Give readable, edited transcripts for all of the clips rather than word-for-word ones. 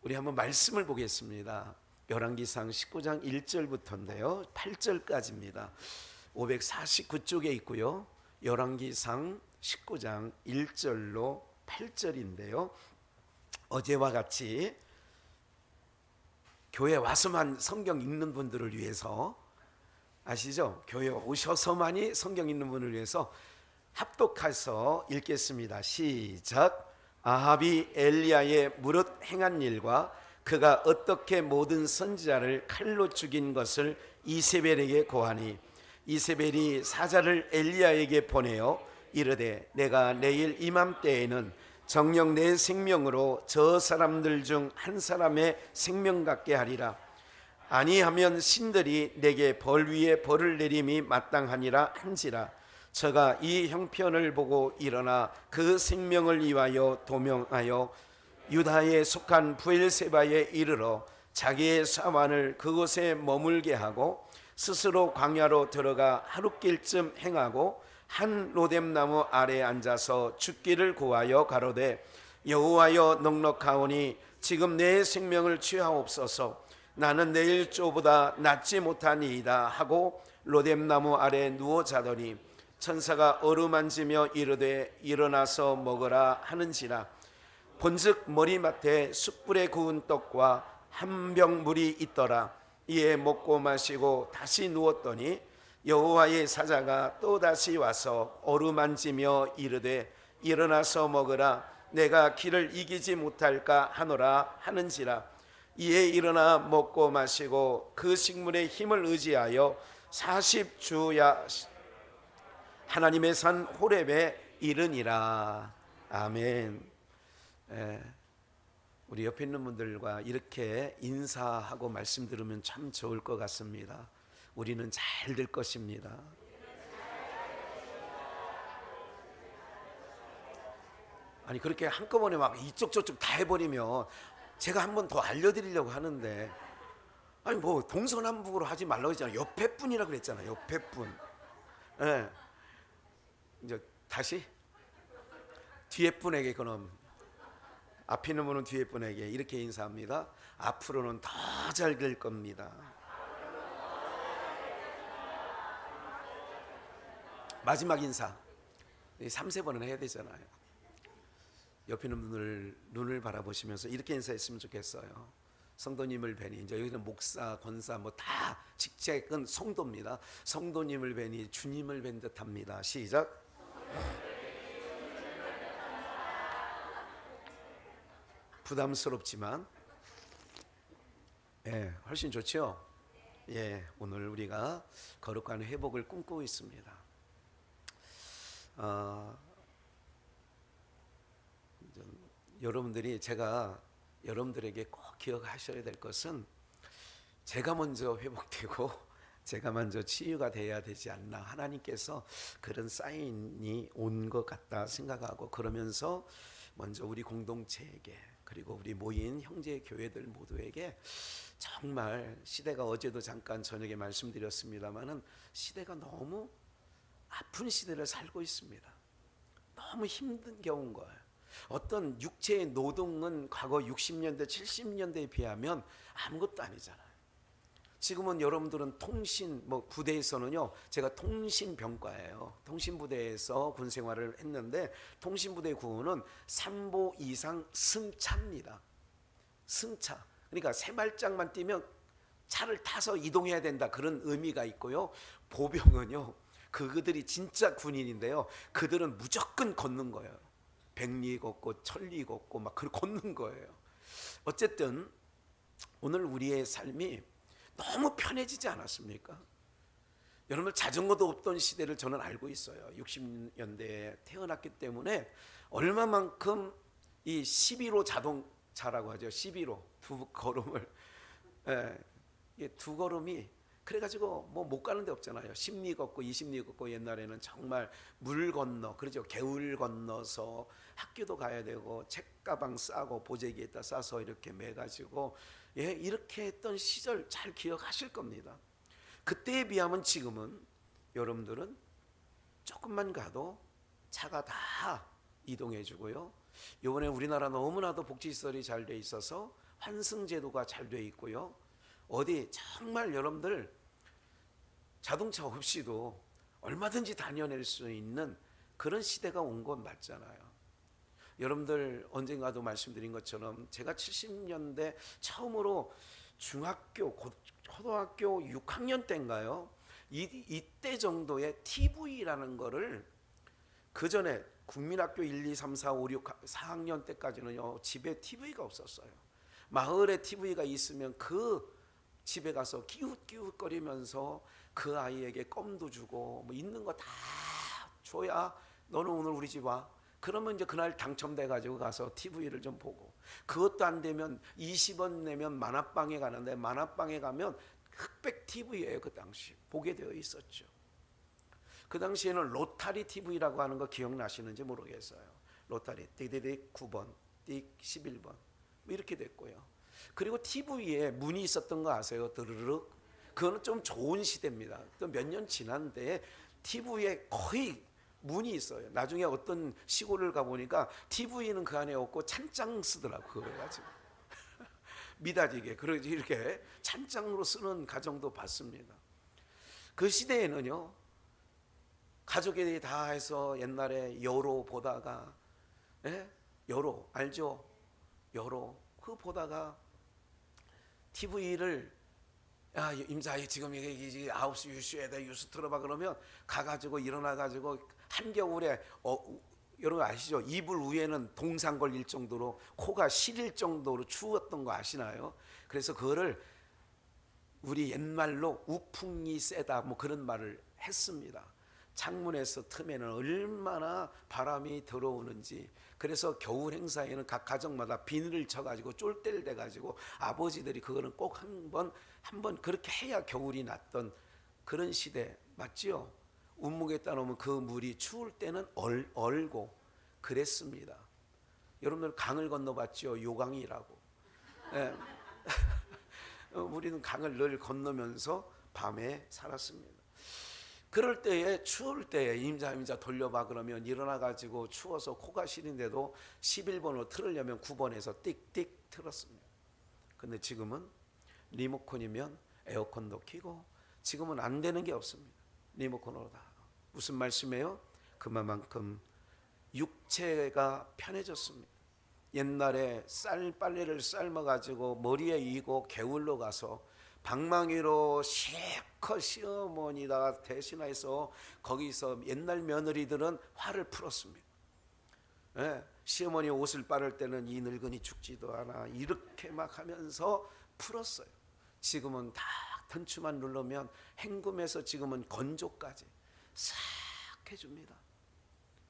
우리 한번 말씀을 보겠습니다. 열왕기상 19장 1절부터인데요 8절까지입니다. 549쪽에 있고요. 열왕기상 19장 1절로 8절인데요 어제와 같이 교회 와서만 성경 읽는 분들을 위해서, 아시죠? 교회 오셔서만이 성경 읽는 분을 위해서 합독해서 읽겠습니다. 시작. 아합이 엘리야의 무릇 행한 일과 그가 어떻게 모든 선지자를 칼로 죽인 것을 이세벨에게 고하니, 이세벨이 사자를 엘리야에게 보내어 이르되 내가 내일 이맘때에는 정녕 내 생명으로 저 사람들 중 한 사람의 생명 같게 하리라. 아니하면 신들이 내게 벌 위에 벌을 내림이 마땅하니라 한지라. 저가 이 형편을 보고 일어나 그 생명을 위하여 도명하여 유다에 속한 브엘세바에 이르러 자기의 사환을 그곳에 머물게 하고 스스로 광야로 들어가 하룻길쯤 행하고 한 로뎀나무 아래에 앉아서 죽기를 구하여 가로되 여호와여 넉넉하오니 지금 내 생명을 취하옵소서. 나는 내일 쪼보다 낫지 못하니이다 하고 로뎀나무 아래에 누워 자더니 천사가 어루만지며 이르되 일어나서 먹으라 하는지라. 본즉 머리맡에 숯불에 구운 떡과 한 병 물이 있더라. 이에 먹고 마시고 다시 누웠더니 여호와의 사자가 또다시 와서 어루만지며 이르되 일어나서 먹으라. 내가 기를 이기지 못할까 하노라 하는지라. 이에 일어나 먹고 마시고 그 식물의 힘을 의지하여 40주야 하나님의 산 호렙에 이르니라. 아멘. 우리 옆에 있는 분들과 이렇게 인사하고 말씀 들으면 참 좋을 것 같습니다. 우리는 잘 될 것입니다. 아니 그렇게 한꺼번에 막 이쪽 저쪽 다 해버리면 제가 한 번 더 알려드리려고 하는데, 아니 뭐 동서남북으로 하지 말라고 했잖아요. 옆에 분이라 그랬잖아요. 옆에 분. 예. 이제 다시 뒤에 분에게, 그럼 앞에 있는 분은 뒤에 분에게 이렇게 인사합니다. 앞으로는 더 잘 될 겁니다. 마지막 인사 3-4번은 해야 되잖아요. 옆에 있는 분을 눈을 바라보시면서 이렇게 인사했으면 좋겠어요. 성도님을 뵈니, 이제 여기는 목사, 권사 뭐 다 직책은 성도입니다. 성도님을 뵈니 주님을 뵌 듯합니다. 시작. 부담스럽지만 훨씬 좋죠. 오늘 우리가 거룩한 회복을 꿈꾸고 있습니다. 여러분들이, 제가 여러분들에게 꼭 기억하셔야 될 것은 제가 먼저 회복되고 제가 먼저 치유가 돼야 되지 않나, 하나님께서 그런 사인이 온 것 같다 생각하고, 그러면서 먼저 우리 공동체에게, 그리고 우리 모인 형제 교회들 모두에게 정말 시대가, 어제도 잠깐 저녁에 말씀드렸습니다마는 시대가 너무 아픈 시대를 살고 있습니다. 너무 힘든 경우인 거예요. 어떤 육체의 노동은 과거 60년대 70년대에 비하면 아무것도 아니잖아요. 지금은 여러분들은 통신, 부대에서는요, 제가 통신병과예요. 통신부대에서 군생활을 했는데, 통신부대 구호는 3보 이상 승차입니다. 승차. 그러니까 세 발짝만 뛰면 차를 타서 이동해야 된다, 그런 의미가 있고요. 보병은요, 그들이 진짜 군인인데요, 그들은 무조건 걷는 거예요. 백리 걷고 천리 걷고 막 걷는 거예요. 어쨌든 오늘 우리의 삶이 너무 편해지지 않았습니까? 여러분, 자전거도 없던 시대를 저는 알고 있어요. 60년대에 태어났기 때문에 얼마만큼 이 11호 자동차라고 하죠. 11호 두 걸음을, 두 걸음이, 그래가지고 뭐 못 가는 데 없잖아요. 10리 걷고 20리 걷고, 옛날에는 정말 물 건너, 그러죠. 개울 건너서 학교도 가야 되고, 책가방 싸고 보재기에다 싸서 이렇게 매가지고, 이렇게 했던 시절 잘 기억하실 겁니다. 그때에 비하면 지금은 여러분들은 조금만 가도 차가 다 이동해 주고요. 이번에 우리나라 너무나도 복지시설이 잘 돼 있어서 환승 제도가 잘 돼 있고요. 어디 정말 여러분들 자동차 없이도 얼마든지 다녀낼 수 있는 그런 시대가 온 건 맞잖아요. 여러분들 언젠가도 말씀드린 것처럼 제가 70년대 처음으로 중학교, 초등학교 6학년 때인가요? 이때 정도의 TV라는 거를 그 전에 국민학교 1, 2, 3, 4, 5, 6, 4학년 때까지는요 집에 TV가 없었어요. 마을에 TV가 있으면 그 집에 가서 기웃기웃거리면서 그 아이에게 껌도 주고 뭐 있는 거 다 줘야 너는 오늘 우리 집 와. 그러면 이제 그날 당첨돼 가지고 가서 TV를 좀 보고, 그것도 안 되면 20원 내면 만화방에 가는데 만화방에 가면 흑백 TV예요. 그 당시 보게 되어 있었죠. 그 당시에는 로타리 TV라고 하는 거 기억나시는지 모르겠어요. 로타리 띠디딕 9번, 띡 11번 뭐 이렇게 됐고요. 그리고 TV에 문이 있었던 거 아세요? 드르륵. 그거는 좀 좋은 시대입니다. 또 몇 년 지났는데 TV에 거의 문이 있어요. 나중에 어떤 시골을 가보니까 TV는 그 안에 없고 찬장 쓰더라고. 그걸 가지고 미닫이게 그러지 이렇게 찬장으로 쓰는 가정도 봤습니다. 그 시대에는요 가족이 다 해서 옛날에 여로 보다가, 여로 알죠? 여로 그거 보다가 TV를 야 임자 지금 이게 9시 뉴스에다 뉴스 틀어봐 그러면 가가지고 일어나가지고 한겨울에 여러분 아시죠? 이불 위에는 동상 걸릴 정도로 코가 시릴 정도로 추웠던 거 아시나요? 그래서 그거를 우리 옛말로 우풍이 세다 뭐 그런 말을 했습니다. 창문에서 틈에는 얼마나 바람이 들어오는지. 그래서 겨울 행사에는 각 가정마다 비닐을 쳐가지고 쫄대를 대가지고 아버지들이 그거는 꼭 한번 그렇게 해야 겨울이 났던 그런 시대 맞지요? 운목에다 놓으면 그 물이 추울 때는 얼고 그랬습니다. 여러분들 강을 건너봤죠? 요강이라고. 예. 우리는 강을 늘 건너면서 밤에 살았습니다. 그럴 때에 추울 때에 임자 돌려봐 그러면 일어나가지고 추워서 코가 시린데도 11번으로 틀으려면 9번에서 띡띡 틀었습니다. 근데 지금은 리모컨이면 에어컨도 켜고 지금은 안 되는 게 없습니다. 리모컨으로 다. 무슨 말씀이에요? 그만큼 육체가 편해졌습니다. 옛날에 빨래를 삶아가지고 머리에 이고 개울로 가서 방망이로 실컷 시어머니가 대신해서 거기서 옛날 며느리들은 화를 풀었습니다. 시어머니 옷을 빨을 때는 이 늙은이 죽지도 않아 이렇게 막 하면서 풀었어요. 지금은 다 턴추만 누르면 헹굼해서 지금은 건조까지 싹 해줍니다.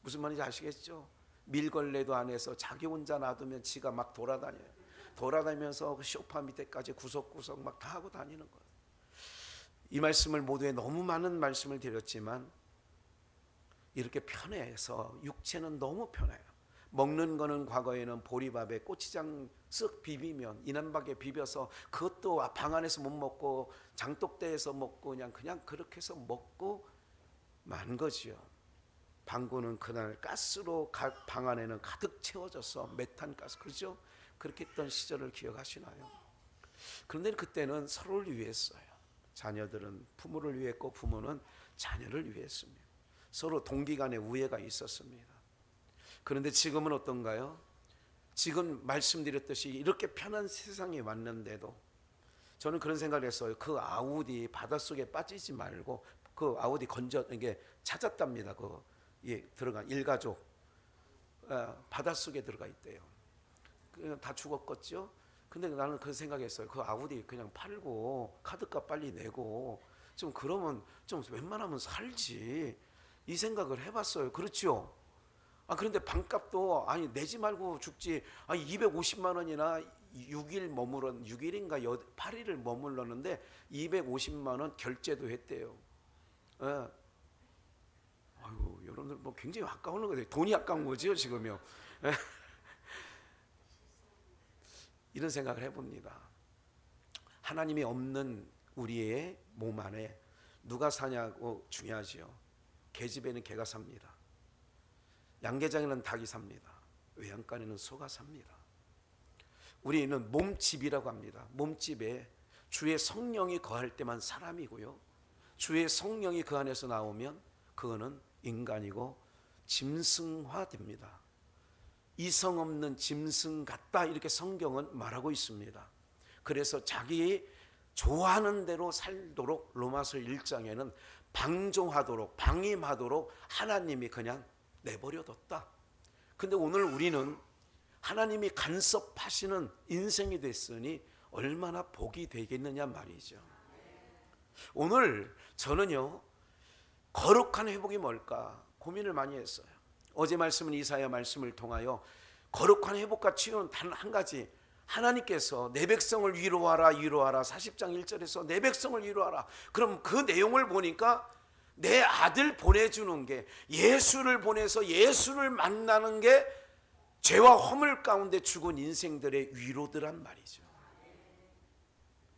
무슨 말인지 아시겠죠? 밀걸레도 안 해서 자기 혼자 놔두면 지가 막 돌아다녀요. 돌아다니면서 그 소파 밑에까지 구석구석 막 다 하고 다니는 거예요. 이 말씀을 모두에 너무 많은 말씀을 드렸지만 이렇게 편해서 육체는 너무 편해요. 먹는 거는 과거에는 보리밥에 고추장 쓱 비비면 인한박에 비벼서 그것도 방 안에서 못 먹고 장독대에서 먹고 그냥 그렇게 해서 먹고 만 거지요. 방구는 그날 가스로 방 안에는 가득 채워져서 메탄가스 그렇죠? 그렇게 했던 시절을 기억하시나요? 그런데 그때는 서로를 위했어요. 자녀들은 부모를 위했고 부모는 자녀를 위했습니다. 서로 동기간의 우애가 있었습니다. 그런데 지금은 어떤가요? 지금 말씀드렸듯이 이렇게 편한 세상에 왔는데도 저는 그런 생각을 했어요. 그 아우디 바닷속에 빠지지 말고 그 아우디 이게 찾았답니다. 들어간 일가족 바닷속에 들어가 있대요. 다 죽었겠죠. 근데 나는 그 생각했어요. 그 아우디 그냥 팔고 카드값 빨리 내고 좀 그러면 좀 웬만하면 살지 이 생각을 해봤어요. 그렇죠? 그런데 방값도 내지 말고 죽지. 250만 원이나 6일인가 8일을 머물렀는데 250만 원 결제도 했대요. 아이고 여러분들 뭐 굉장히 아까운 거예요. 돈이 아까운 거죠 지금요. 이런 생각을 해봅니다. 하나님이 없는 우리의 몸 안에 누가 사냐고 중요하지요. 계집에는 개가 삽니다. 양계장에는 닭이 삽니다. 외양간에는 소가 삽니다. 우리는 몸집이라고 합니다. 몸집에 주의 성령이 거할 때만 사람이고요, 주의 성령이 그 안에서 나오면 그거는 인간이고 짐승화됩니다. 이성 없는 짐승 같다, 이렇게 성경은 말하고 있습니다. 그래서 자기 좋아하는 대로 살도록 로마서 1장에는 방종하도록, 방임하도록 하나님이 그냥 내버려뒀다. 근데 오늘 우리는 하나님이 간섭하시는 인생이 됐으니 얼마나 복이 되겠느냐 말이죠. 오늘 저는요, 거룩한 회복이 뭘까 고민을 많이 했어요. 어제 말씀은 이사야 말씀을 통하여 거룩한 회복과 치유는 단 한 가지, 하나님께서 내 백성을 위로하라 위로하라, 40장 1절에서 내 백성을 위로하라. 그럼 그 내용을 보니까 내 아들 보내주는 게, 예수를 보내서 예수를 만나는 게 죄와 허물 가운데 죽은 인생들의 위로들란 말이죠.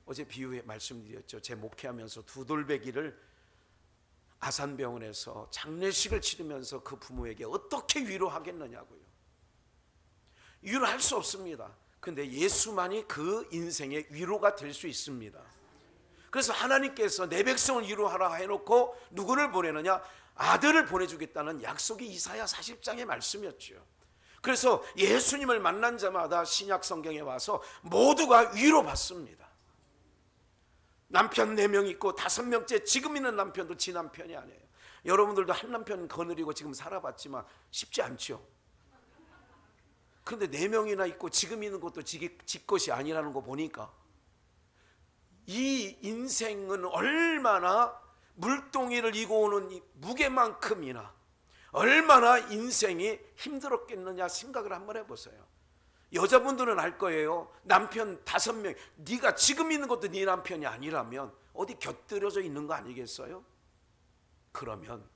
어제 비유에 말씀드렸죠. 제 목회하면서 두 돌배기를 아산병원에서 장례식을 치르면서 그 부모에게 어떻게 위로하겠느냐고요. 위로할 수 없습니다. 근데 예수만이 그 인생의 위로가 될 수 있습니다. 그래서 하나님께서 내 백성을 위로하라 해놓고 누구를 보내느냐? 아들을 보내주겠다는 약속이 이사야 40장의 말씀이었죠. 그래서 예수님을 만난 자마다 신약 성경에 와서 모두가 위로받습니다. 남편 4명 있고 5명째 지금 있는 남편도 지 남편이 아니에요. 여러분들도 한 남편 거느리고 지금 살아봤지만 쉽지 않죠. 그런데 4명이나 있고 지금 있는 것도 지 것이 아니라는 거 보니까 이 인생은 얼마나 물동이를 이고 오는 이 무게만큼이나 얼마나 인생이 힘들었겠느냐 생각을 한번 해보세요. 여자분들은 알 거예요. 남편 5명, 네가 지금 있는 것도 네 남편이 아니라면 어디 곁들여져 있는 거 아니겠어요? 그러면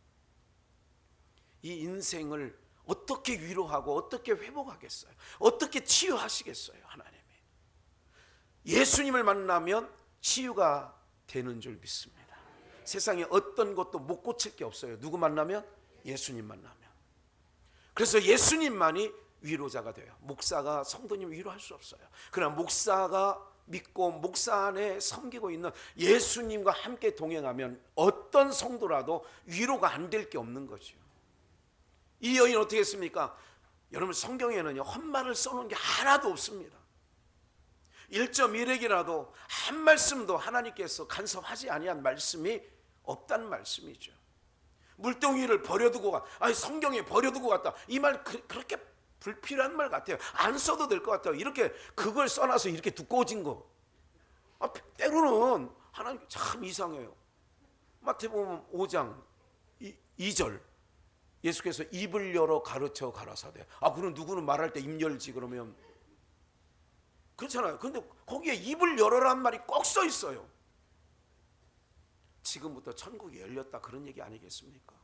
이 인생을 어떻게 위로하고 어떻게 회복하겠어요? 어떻게 치유하시겠어요? 하나님이 예수님을 만나면 치유가 되는 줄 믿습니다. 세상에 어떤 것도 못 고칠 게 없어요. 누구 만나면? 예수님 만나면. 그래서 예수님만이 위로자가 돼요. 목사가 성도님 위로할 수 없어요. 그러나 목사가 믿고 목사 안에 섬기고 있는 예수님과 함께 동행하면 어떤 성도라도 위로가 안 될 게 없는 거죠. 이 여인 어떻게 했습니까? 여러분 성경에는요, 헛말을 써놓은 게 하나도 없습니다. 1.1핵이라도 한 말씀도 하나님께서 간섭하지 아니한 말씀이 없다는 말씀이죠. 물동이를 버려두고 아니 성경에 버려두고 갔다, 이 말 그렇게 불필요한 말 같아요. 안 써도 될 것 같아요. 이렇게 그걸 써놔서 이렇게 두꺼워진 거. 때로는 하나님 참 이상해요. 마태복음 5장 2절 예수께서 입을 열어 가르쳐 가라사대. 그럼 누구는 말할 때 입 열지 그러면 그렇잖아요. 근데 거기에 입을 열어라는 말이 꼭 써 있어요. 지금부터 천국이 열렸다 그런 얘기 아니겠습니까?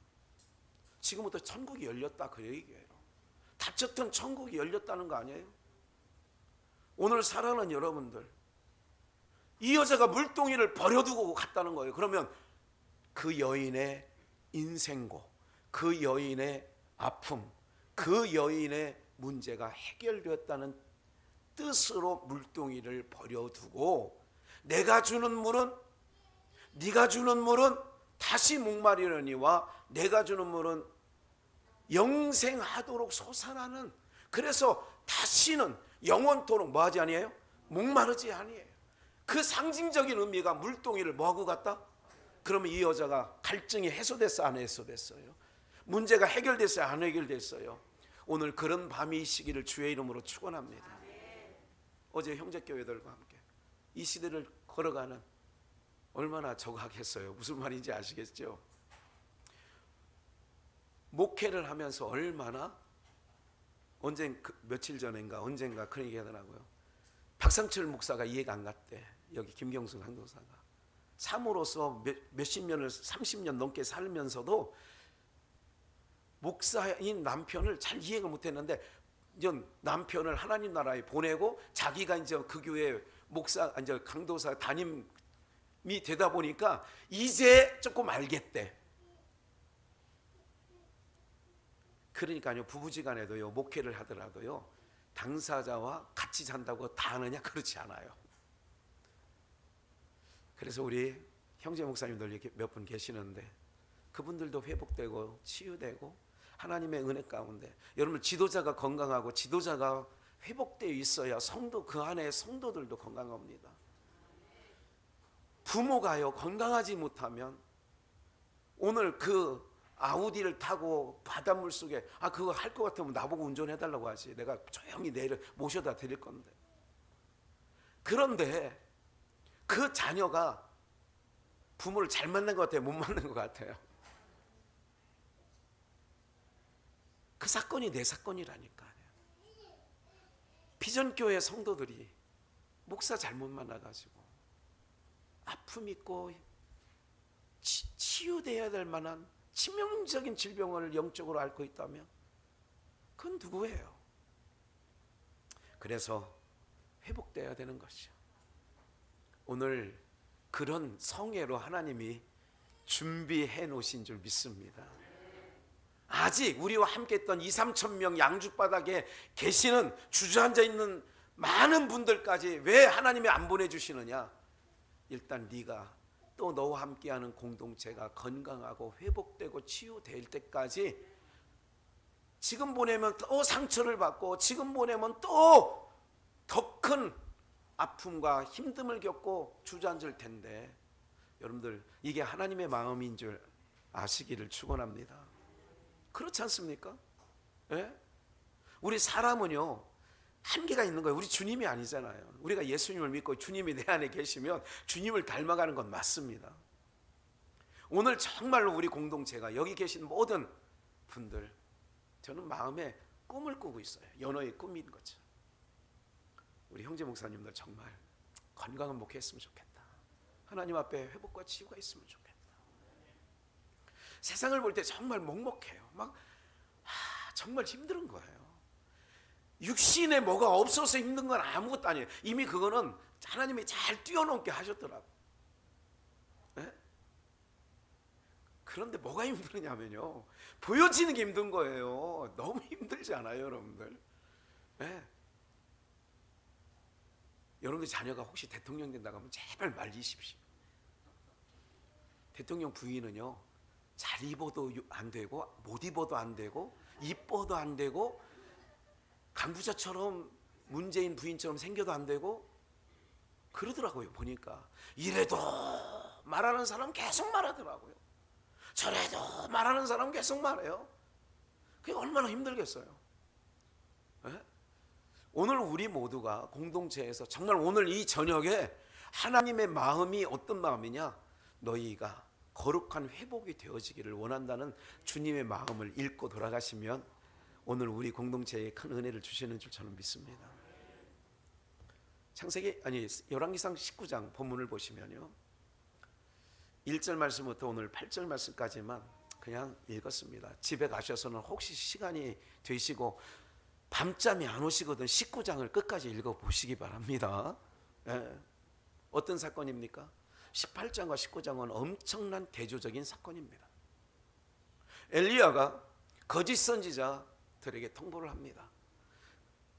지금부터 천국이 열렸다 그 얘기예요. 닫혔던 천국이 열렸다는 거 아니에요? 오늘 사랑하는 여러분들, 이 여자가 물동이를 버려두고 갔다는 거예요. 그러면 그 여인의 인생고, 그 여인의 아픔, 그 여인의 문제가 해결되었다는 뜻으로 물동이를 버려두고, 내가 주는 물은, 네가 주는 물은 다시 목마르려니와 내가 주는 물은 영생하도록 솟아나는, 그래서 다시는 영원토록 뭐하지 아니에요? 목마르지 아니에요. 그 상징적인 의미가 물동이를 뭐하고 갔다? 그러면 이 여자가 갈증이 해소됐어 안 해소됐어요? 문제가 해결됐어요 안 해결됐어요? 오늘 그런 밤이 시기를 주의 이름으로 축원합니다. 어제 형제교회들과 함께 이 시대를 걸어가는 얼마나 적하겠어요. 무슨 말인지 아시겠죠? 목회를 하면서 얼마나 며칠 전인가 언젠가 그런 얘기 하더라고요. 박상철 목사가 이해가 안 갔대. 여기 김경수 강도사가 사모로서 몇십 년을 30년 넘게 살면서도 목사인 남편을 잘 이해가 못했는데 이제 남편을 하나님 나라에 보내고 자기가 이제 그 교회 목사 이제 강도사 담임이 되다 보니까 이제 조금 알겠대. 그러니까요, 부부지간에도요, 목회를 하더라도요, 당사자와 같이 잔다고 다 아느냐? 그렇지 않아요. 그래서 우리 형제 목사님들 몇 분 계시는데 그분들도 회복되고 치유되고 하나님의 은혜 가운데, 여러분 지도자가 건강하고 지도자가 회복되어 있어야 성도, 그 안에 성도들도 건강합니다. 부모가요 건강하지 못하면 오늘 그 아우디를 타고 바닷물 속에 그거 할 것 같으면 나보고 운전해달라고 하지, 내가 조용히 내려 모셔다 드릴 건데. 그런데 그 자녀가 부모를 잘 만난 것 같아요, 못 만난 것 같아요? 그 사건이 내 사건이라니까요. 비전교회 성도들이 목사 잘못 만나가지고 아픔 있고 치유되어야 될 만한 치명적인 질병을 영적으로 앓고 있다면 그건 누구예요? 그래서 회복되어야 되는 것이요. 오늘 그런 성회로 하나님이 준비해 놓으신 줄 믿습니다. 아직 우리와 함께 했던 2, 3천 명 양주바닥에 계시는 주저앉아 있는 많은 분들까지 왜 하나님이 안 보내주시느냐? 일단 네가 또 너와 함께하는 공동체가 건강하고 회복되고 치유될 때까지, 지금 보내면 또 상처를 받고 지금 보내면 또 더 큰 아픔과 힘듦을 겪고 주저앉을 텐데, 여러분들 이게 하나님의 마음인 줄 아시기를 축원합니다. 그렇지 않습니까? 예? 우리 사람은요 한계가 있는 거예요. 우리 주님이 아니잖아요. 우리가 예수님을 믿고 주님이 내 안에 계시면 주님을 닮아가는 건 맞습니다. 오늘 정말로 우리 공동체가, 여기 계신 모든 분들, 저는 마음에 꿈을 꾸고 있어요. 연호의 꿈인 거죠. 우리 형제 목사님들 정말 건강한 목회했으면 좋겠다. 하나님 앞에 회복과 치유가 있으면 좋겠다. 세상을 볼 때 정말 먹먹해요. 정말 힘든 거예요. 육신에 뭐가 없어서 힘든 건 아무것도 아니에요. 이미 그거는 하나님이 잘 뛰어넘게 하셨더라고. 네? 그런데 뭐가 힘드냐면요, 보여지는 게 힘든 거예요. 너무 힘들지 않아요, 여러분들? 네? 여러분들 자녀가 혹시 대통령 된다고 하면 제발 말리십시오. 대통령 부인은요, 잘 입어도 안 되고 못 입어도 안 되고 이뻐도 안 되고 강부자처럼 문재인 부인처럼 생겨도 안 되고 그러더라고요. 보니까 이래도 말하는 사람 계속 말하더라고요. 저래도 말하는 사람 계속 말해요. 그게 얼마나 힘들겠어요. 네? 오늘 우리 모두가 공동체에서 정말 오늘 이 저녁에 하나님의 마음이 어떤 마음이냐, 너희가 거룩한 회복이 되어지기를 원한다는 주님의 마음을 읽고 돌아가시면 오늘 우리 공동체에 큰 은혜를 주시는 줄 저는 믿습니다. 열왕기상 19장 본문을 보시면요, 1절 말씀부터 오늘 8절 말씀까지만 그냥 읽었습니다. 집에 가셔서는 혹시 시간이 되시고 밤잠이 안 오시거든 19장을 끝까지 읽어보시기 바랍니다. 예. 어떤 사건입니까? 18장과 19장은 엄청난 대조적인 사건입니다. 엘리야가 거짓 선지자들에게 통보를 합니다.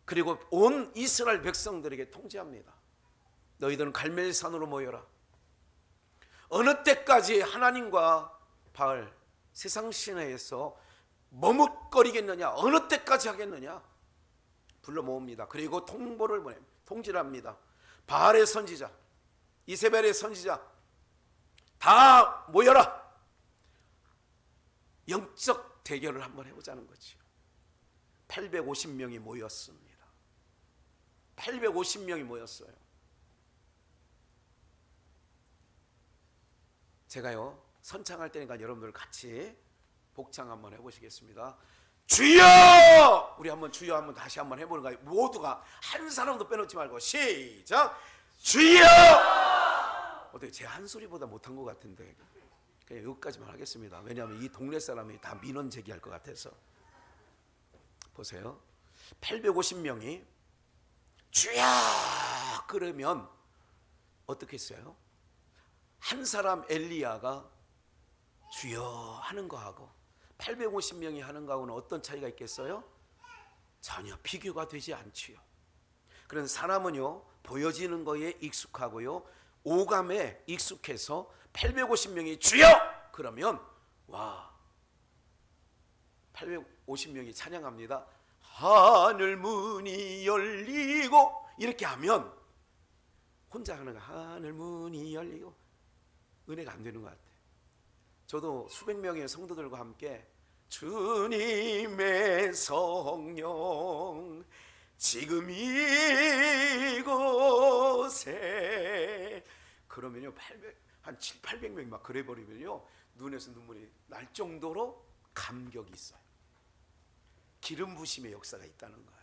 그리고 온 이스라엘 백성들에게 통지합니다. 너희들은 갈멜산으로 모여라. 어느 때까지 하나님과 바알 세상신화에서 머뭇거리겠느냐, 어느 때까지 하겠느냐 불러 모읍니다. 그리고 통보를 통지를 합니다. 바알의 선지자, 이세벨의 선지자 다 모여라. 영적 대결을 한번 해보자는 거죠. 850명이 모였습니다. 850명이 모였어요. 제가요 선창할 때니까 여러분들 같이 복창 한번 해보시겠습니다. 주여! 우리 한번 주여 한번 다시 한번 해보는 거예요. 모두가 한 사람도 빼놓지 말고 시작! 주여! 어떻게 제 한 소리보다 못한 것 같은데 그냥 여기까지만 하겠습니다. 왜냐하면 이 동네 사람이 다 민원 제기할 것 같아서. 보세요. 850명이 주여! 그러면 어떻게 했어요? 한 사람 엘리야가 주여 하는 거하고 850명이 하는 거하고는 어떤 차이가 있겠어요? 전혀 비교가 되지 않지요. 그런 사람은요, 보여지는 거에 익숙하고요, 오감에 익숙해서 850명이 주여! 그러면 와, 850명이 찬양합니다. 하늘 문이 열리고 이렇게 하면 혼자 하는 거, 하늘 문이 열리고 은혜가 안 되는 것 같아요. 저도 수백 명의 성도들과 함께 주님의 성령 지금 이곳에 그러면요, 한 7, 800명이 막 그래 버리면요, 눈에서 눈물이 날 정도로 감격이 있어요. 기름 부심의 역사가 있다는 거예요.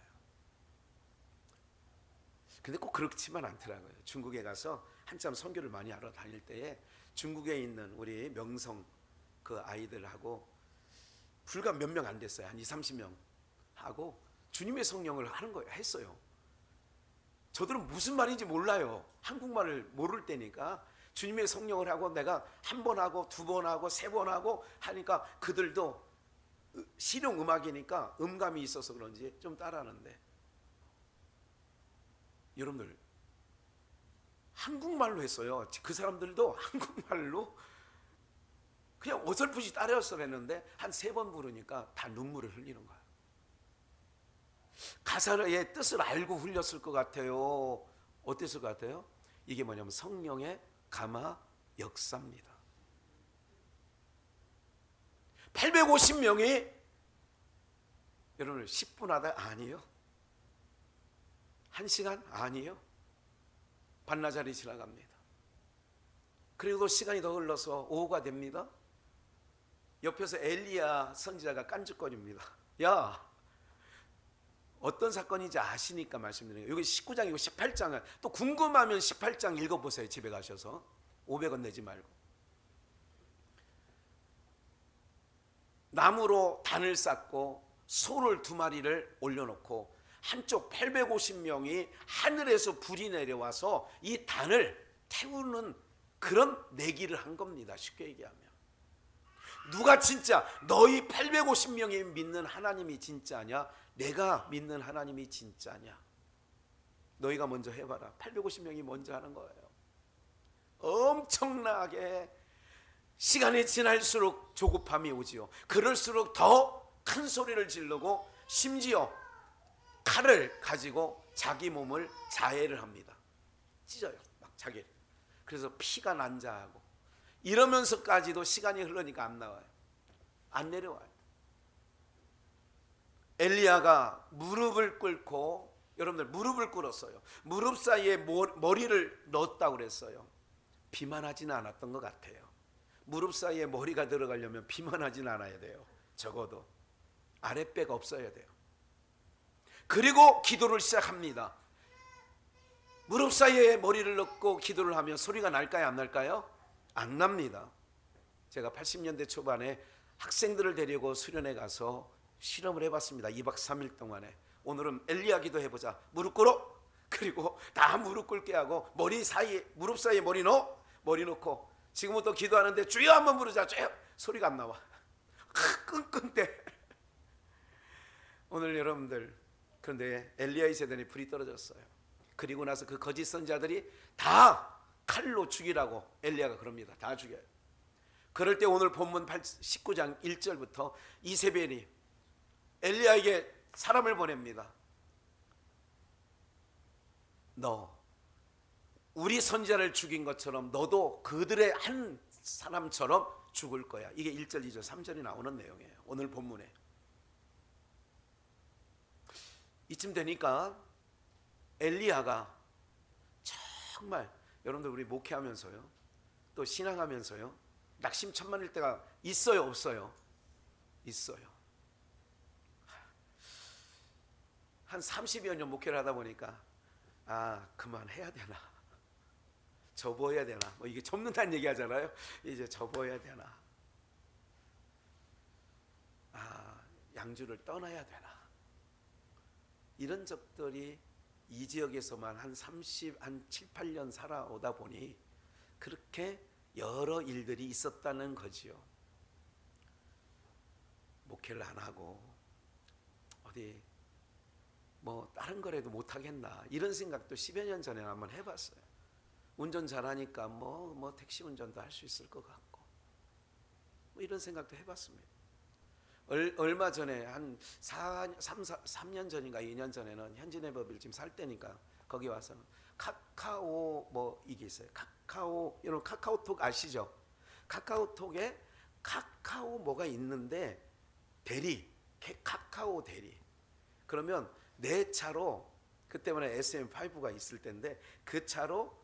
근데 꼭 그렇지만 않더라고요. 중국에 가서 한참 선교를 많이 하러 다닐 때에 중국에 있는 우리 명성 그 아이들하고 불과 몇 명 안 됐어요. 한 2, 30명 하고 주님의 성령을 하는 거예요. 했어요. 저들은 무슨 말인지 몰라요. 한국말을 모를 때니까 주님의 성령을 하고 내가 한 번 하고 두 번 하고 세 번 하고 하니까 그들도 실용 음악이니까 음감이 있어서 그런지 좀 따라하는데, 여러분들 한국말로 했어요. 그 사람들도 한국말로 그냥 어설프게 따라서 했는데 한 세 번 부르니까 다 눈물을 흘리는 거예요. 가사의 뜻을 알고 흘렸을 것 같아요. 어땠을 것 같아요? 이게 뭐냐면 성령의 감화 역사입니다. 850명이 여러분 10분 하다 아니에요? 1시간 아니에요? 반나절이 지나갑니다. 그리고 시간이 더 흘러서 오후가 됩니다. 옆에서 엘리야 선지자가 깐죽거립니다. 야, 어떤 사건인지 아시니까 말씀드리는 거예요. 여기 19장이고 18장을 또 궁금하면 18장 읽어보세요. 집에 가셔서 500원 내지 말고. 나무로 단을 쌓고 소를 2마리를 올려놓고 한쪽 850명이 하늘에서 불이 내려와서 이 단을 태우는 그런 내기를 한 겁니다. 쉽게 얘기하면 누가 진짜 너희 850명이 믿는 하나님이 진짜냐, 내가 믿는 하나님이 진짜냐. 너희가 먼저 해봐라. 850명이 먼저 하는 거예요. 엄청나게 시간이 지날수록 조급함이 오지요. 그럴수록 더 큰 소리를 지르고 심지어 칼을 가지고 자기 몸을 자해를 합니다. 찢어요, 막 자기를. 그래서 피가 난자하고 이러면서까지도 시간이 흐르니까 안 나와요. 안 내려와요. 엘리야가 무릎을 꿇고, 여러분들 무릎을 꿇었어요. 무릎 사이에 머리를 넣었다고 그랬어요. 비만하지는 않았던 것 같아요. 무릎 사이에 머리가 들어가려면 비만하지는 않아야 돼요. 적어도 아랫배가 없어야 돼요. 그리고 기도를 시작합니다. 무릎 사이에 머리를 넣고 기도를 하면 소리가 날까요, 안 날까요? 안 납니다. 제가 80년대 초반에 학생들을 데리고 수련회 가서 실험을 해봤습니다. 2박 3일 동안에. 오늘은 엘리야 기도 해보자. 무릎 꿇어. 그리고 다 무릎 꿇게 하고 무릎 사이에 머리 넣어. 머리 놓고 지금부터 기도하는데 주여 한번 부르자. 주여. 소리가 안 나와. 끙끙대. 오늘 여러분들, 그런데 엘리야의 세대에 불이 떨어졌어요. 그리고 나서 그 거짓 선자들이 다 칼로 죽이라고 엘리야가 그럽니다. 다 죽여요. 그럴 때 오늘 본문 19장 1절부터 이세벨이 엘리야에게 사람을 보냅니다. 너 우리 선지자를 죽인 것처럼 너도 그들의 한 사람처럼 죽을 거야. 이게 1절, 2절, 3절이 나오는 내용이에요. 오늘 본문에. 이쯤 되니까 엘리야가 정말, 여러분들 우리 목회하면서요, 또 신앙하면서요, 낙심천만일 때가 있어요, 없어요? 있어요. 한 30여 년 목회를 하다 보니까 그만해야 되나, 접어야 되나, 뭐 이게 접는다는 얘기 하잖아요. 이제 접어야 되나, 양주를 떠나야 되나, 이런 적들이 이 지역에서만 한 7, 8년 살아오다 보니 그렇게 여러 일들이 있었다는 거지요. 목회를 안 하고 어디 뭐 다른 거라도 못하겠나 이런 생각도 10여 년 전에 한번 해봤어요. 운전 잘하니까 뭐 택시 운전도 할 수 있을 것 같고 뭐 이런 생각도 해봤습니다. 얼마 전에 한 3년 전인가 2년 전에는 현진해법을 지금 살 때니까 거기 와서 카카오 뭐 이게 있어요. 카카오, 여러분 카카오톡 아시죠? 카카오톡에 카카오 뭐가 있는데 대리, 카카오 대리. 그러면 내 차로, 그때만에 SM5가 있을 때인데 그 차로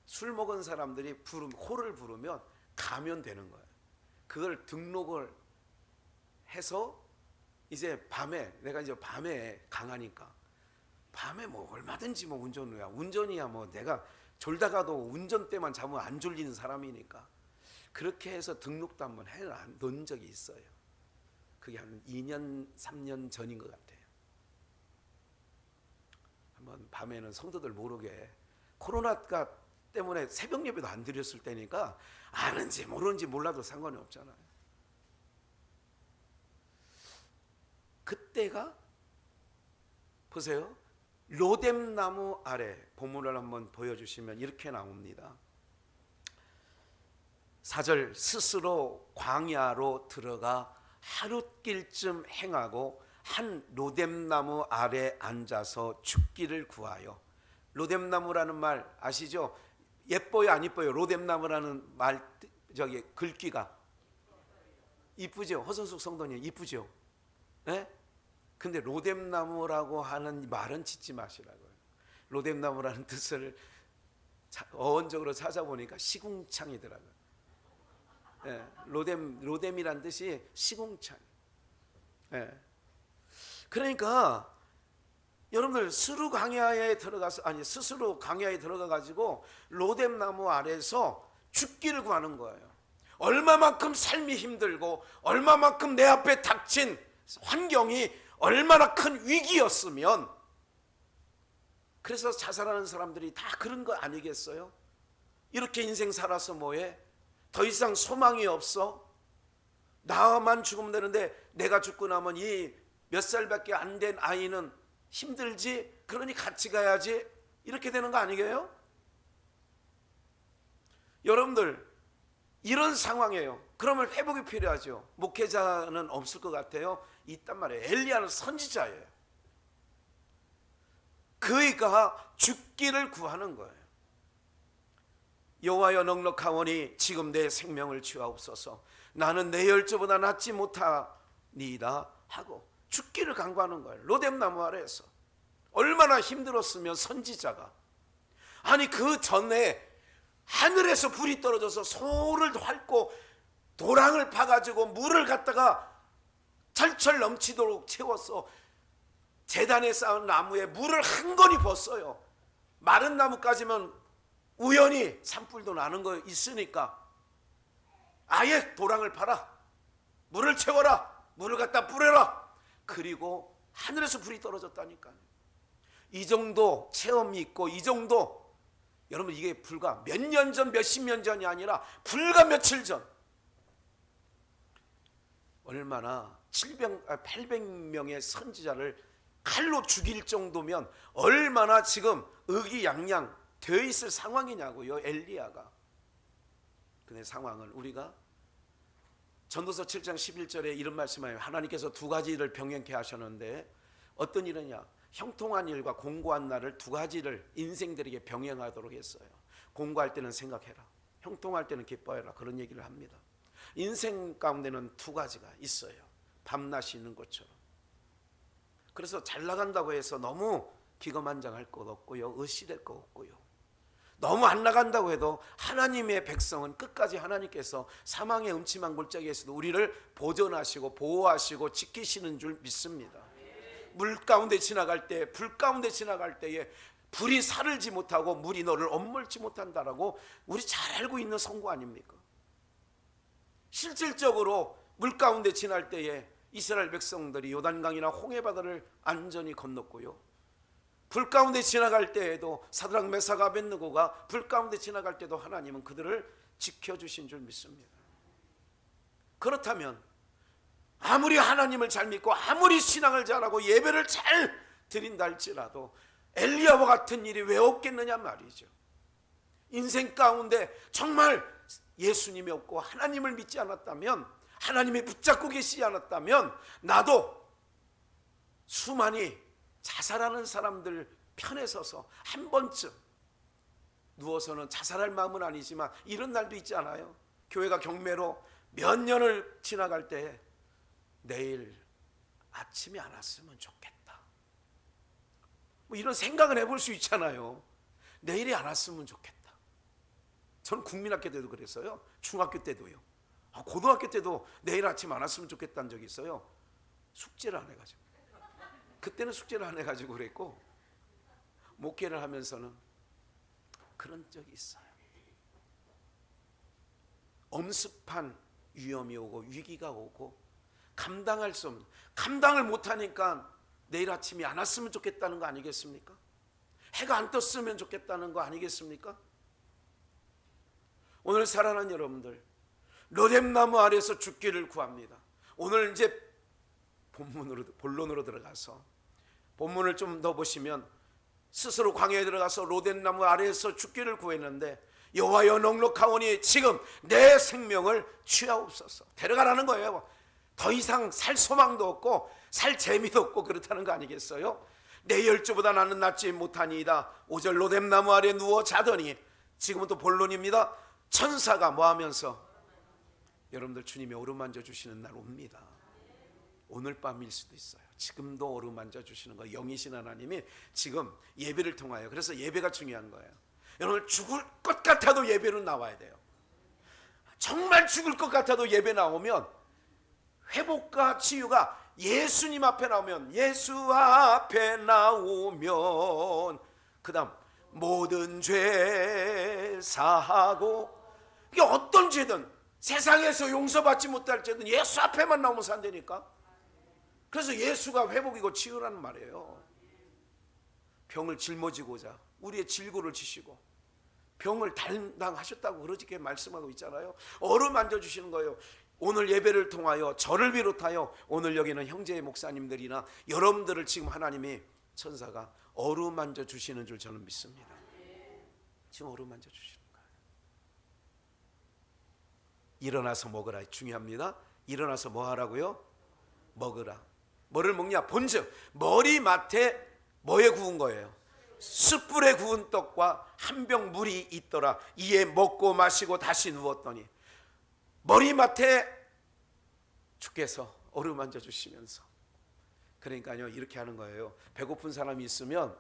술 먹은 사람들이 호를 부르면 가면 되는 거예요. 그걸 등록을 해서 이제 밤에, 내가 이제 밤에 강하니까 밤에 뭐 얼마든지 뭐 운전이야 뭐 내가 졸다가도 운전대만 잡으면 안 졸리는 사람이니까 그렇게 해서 등록도 한번 해놓은 적이 있어요. 그게 한 2년 3년 전인 것 같아요. 한번 밤에는 성도들 모르게, 코로나가 때문에 새벽 예배도 안 드렸을 때니까 아는지 모르는지 몰라도 상관이 없잖아요. 그때가 보세요. 로뎀나무 아래, 본문을 한번 보여주시면 이렇게 나옵니다. 4절, 스스로 광야로 들어가 하룻길쯤 행하고 한 로뎀나무 아래 앉아서 죽기를 구하여. 로뎀나무라는 말 아시죠? 예뻐요 안 이뻐요? 로뎀나무라는 말 저기 글귀가 이쁘죠? 허선숙 성도님 이쁘죠? 네? 근데 로뎀나무라고 하는 말은 짓지 마시라고요. 로뎀나무라는 뜻을 어원적으로 찾아보니까 시궁창이더라고요. 네, 로뎀이란 뜻이 시궁창. 네. 그러니까 여러분들 스스로 강야에 들어가 가지고 로뎀나무 아래서 죽기를 구하는 거예요. 얼마만큼 삶이 힘들고 얼마만큼 내 앞에 닥친 환경이 얼마나 큰 위기였으면, 그래서 자살하는 사람들이 다 그런 거 아니겠어요? 이렇게 인생 살아서 뭐해? 더 이상 소망이 없어? 나만 죽으면 되는데 내가 죽고 나면 이 몇 살밖에 안 된 아이는 힘들지? 그러니 같이 가야지? 이렇게 되는 거 아니게요? 여러분들 이런 상황이에요. 그러면 회복이 필요하죠. 목회자는 없을 것 같아요. 있단 말이에요. 엘리야는 선지자예요. 그이가 죽기를 구하는 거예요. 여호와여 넉넉하오니 지금 내 생명을 주옵소서. 나는 내 열조보다 낫지 못하니이다 하고 죽기를 간구하는 거예요. 로뎀나무 아래에서. 얼마나 힘들었으면 선지자가. 아니 그 전에 하늘에서 불이 떨어져서 소를 핥고 도랑을 파가지고 물을 갖다가 철철 넘치도록 채웠어. 제단에 쌓은 나무에 물을 한 건이 벗어요. 마른 나무까지면 우연히 산불도 나는 거 있으니까 아예 도랑을 파라, 물을 채워라, 물을 갖다 뿌려라. 그리고 하늘에서 불이 떨어졌다니까요. 이 정도 체험이 있고 이 정도, 여러분 이게 불과 몇 년 전, 몇십 년 전이 아니라 불과 며칠 전, 얼마나 800명의 선지자를 칼로 죽일 정도면 얼마나 지금 의기양양 되어 있을 상황이냐고요, 엘리야가. 근데 상황을 우리가 전도서 7장 11절에 이런 말씀하여요. 하나님께서 두 가지를 병행케 하셨는데 어떤 일이냐? 형통한 일과 공고한 날을 두 가지를 인생들에게 병행하도록 했어요. 공고할 때는 생각해라, 형통할 때는 기뻐해라, 그런 얘기를 합니다. 인생 가운데는 두 가지가 있어요. 밤낮이 있는 것처럼. 그래서 잘 나간다고 해서 너무 기거만장할 것 없고요, 의시될 것 없고요. 너무 안 나간다고 해도 하나님의 백성은 끝까지 하나님께서 사망의 음침한 골짜기에서도 우리를 보존하시고 보호하시고 지키시는 줄 믿습니다. 물 가운데 지나갈 때, 불 가운데 지나갈 때에 불이 사르지 못하고 물이 너를 엄물지 못한다라고 우리 잘 알고 있는 선고 아닙니까? 실질적으로 물 가운데 지날 때에 이스라엘 백성들이 요단강이나 홍해바다를 안전히 건넜고요, 불 가운데 지나갈 때에도 사드락 메삭 아벳느고가 불 가운데 지나갈 때도 하나님은 그들을 지켜주신 줄 믿습니다. 그렇다면 아무리 하나님을 잘 믿고 아무리 신앙을 잘하고 예배를 잘 드린다 할지라도 엘리야와 같은 일이 왜 없겠느냐 말이죠. 인생 가운데 정말 예수님이 없고 하나님을 믿지 않았다면, 하나님이 붙잡고 계시지 않았다면 나도 수많이 자살하는 사람들 편에 서서 한 번쯤 누워서는 자살할 마음은 아니지만 이런 날도 있지 않아요? 교회가 경매로 몇 년을 지나갈 때 내일 아침이 안 왔으면 좋겠다, 뭐 이런 생각을 해볼 수 있잖아요. 내일이 안 왔으면 좋겠다. 저는 국민학교 때도 그랬어요. 중학교 때도요. 고등학교 때도 내일 아침 안 왔으면 좋겠다는 적이 있어요. 숙제를 안 해가지고. 그때는 숙제를 안 해가지고 그랬고, 목회를 하면서는 그런 적이 있어요. 엄습한 위험이 오고 위기가 오고 감당할 수 없는, 감당을 못하니까 내일 아침이 안 왔으면 좋겠다는 거 아니겠습니까? 해가 안 떴으면 좋겠다는 거 아니겠습니까? 오늘 살아난 여러분들, 로뎀나무 아래서 죽기를 구합니다. 오늘 이제 본론으로 들어가서 본문을 좀 더 보시면, 스스로 광야에 들어가서 로뎀나무 아래에서 죽기를 구했는데 여호와여 넉넉하오니 지금 내 생명을 취하옵소서. 데려가라는 거예요. 더 이상 살 소망도 없고 살 재미도 없고 그렇다는 거 아니겠어요? 내 열주보다 나는 낫지 못하니이다. 5절 로뎀나무 아래 누워 자더니, 지금은 또 본론입니다. 천사가 뭐 하면서, 여러분들 주님이 어루만져 주시는 날 옵니다. 오늘 밤일 수도 있어요. 지금도 어루만져 주시는 거, 영이신 하나님이 지금 예배를 통하여, 그래서 예배가 중요한 거예요. 여러분 죽을 것 같아도 예배는 나와야 돼요. 정말 죽을 것 같아도 예배 나오면, 회복과 치유가 예수님 앞에 나오면, 예수 앞에 나오면 그 다음 모든 죄 사하고, 이게 어떤 죄든 세상에서 용서받지 못할 죄든 예수 앞에만 나오면 산다니까. 그래서 예수가 회복이고 치유라는 말이에요. 병을 짊어지고자 우리의 질고를 지시고 병을 담당하셨다고 그렇게 말씀하고 있잖아요. 어루만져 주시는 거예요. 오늘 예배를 통하여 저를 비롯하여 오늘 여기는 형제의 목사님들이나 여러분들을 지금 하나님이, 천사가 어루만져 주시는 줄 저는 믿습니다. 지금 어루만져 주시는 거예요. 일어나서 먹으라, 중요합니다. 일어나서 뭐 하라고요? 먹으라. 뭐를 먹냐? 본즉 머리맡에 뭐에 구운 거예요? 숯불에 구운 떡과 한 병 물이 있더라. 이에 먹고 마시고 다시 누웠더니, 머리맡에 주께서 어루만져 주시면서, 그러니까요 이렇게 하는 거예요. 배고픈 사람이 있으면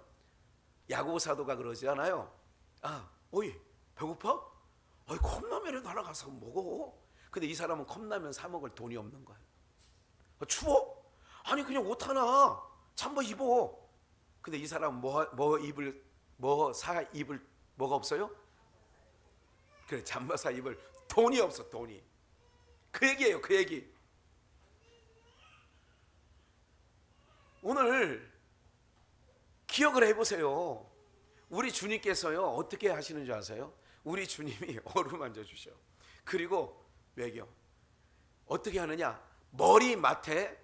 야고보 사도가 그러지 않아요? 어이 배고파? 컵라면이라도 하나 가서 먹어. 근데 이 사람은 컵라면 사 먹을 돈이 없는 거예요. 추워? 아니 그냥 옷 하나 잠바 입어. 근데 이 사람은 뭐 사 입을 뭐가 없어요? 그래, 잠바 사 입을 돈이 없어. 돈이. 그 얘기예요. 그 얘기. 오늘 기억을 해보세요. 우리 주님께서요 어떻게 하시는 줄 아세요? 우리 주님이 어루만져 주셔. 그리고 외겨 어떻게 하느냐? 머리맡에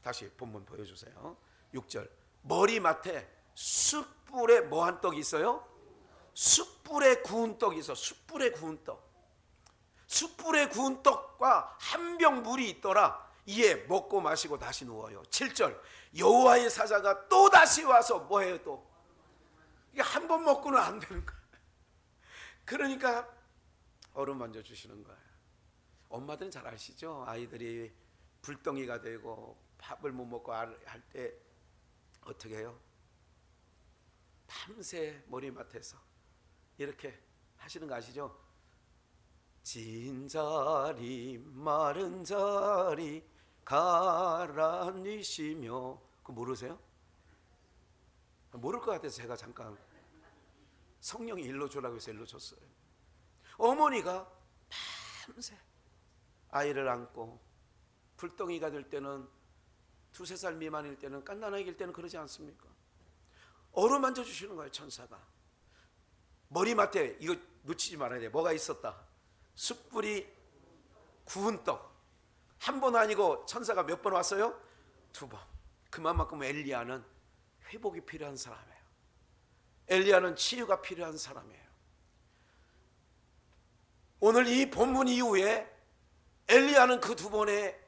다시 본문 보여주세요. 6절 머리맡에 숯불에 뭐 한 떡이 있어요? 숯불에 구운 떡이 있어. 숯불에 구운 떡. 숯불에 구운 떡과 한 병 물이 있더라. 이에 먹고 마시고 다시 누워요. 7절 여호와의 사자가 또 다시 와서 뭐해요? 또 이게 한 번 먹고는 안 되는 거야. 그러니까 어루만져 주시는 거예요. 엄마들은 잘 아시죠? 아이들이 불덩이가 되고 밥을 못 먹고 할 때 어떻게 해요? 밤새 머리맡에서 이렇게 하시는 거 아시죠? 진 자리 마른 자리 가라니시며, 그거 모르세요? 모를 것 같아서 제가 잠깐 성령이 일러 주라고 해서 일러 줬어요. 어머니가 밤새 아이를 안고, 불덩이가 될 때는 2-3살 미만일 때는, 깐난아기일 때는 그러지 않습니까? 어루만져 주시는 거예요. 천사가 머리맡에. 이거 놓치지 말아야 돼. 뭐가 있었다? 숯불이 구운 떡. 한 번 아니고 천사가 몇 번 왔어요? 2번. 그만큼 엘리야는 회복이 필요한 사람이에요. 엘리야는 치유가 필요한 사람이에요. 오늘 이 본문 이후에 엘리야는 그 두 번의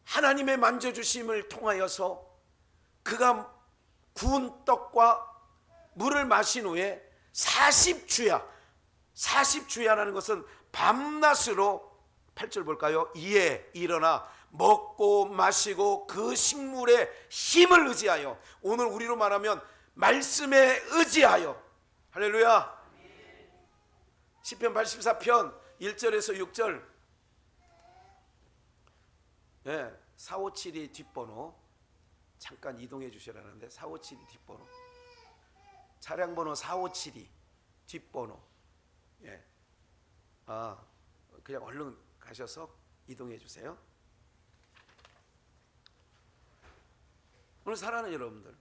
하나님의 만져주심을 통하여서 그가 구운 떡과 물을 마신 후에 40주야라는 것은 밤낮으로 8절 볼까요? 이에 일어나 먹고 마시고 그 식물의 힘을 의지하여, 오늘 우리로 말하면 말씀에 의지하여, 할렐루야. 시편 84편 1절에서 6절, 4572 뒷번호 잠깐 이동해 주시라는데, 4572 뒷번호, 차량 번호 4572 뒷번호, 그냥 얼른 가셔서 이동해 주세요. 오늘 사랑하는 여러분들,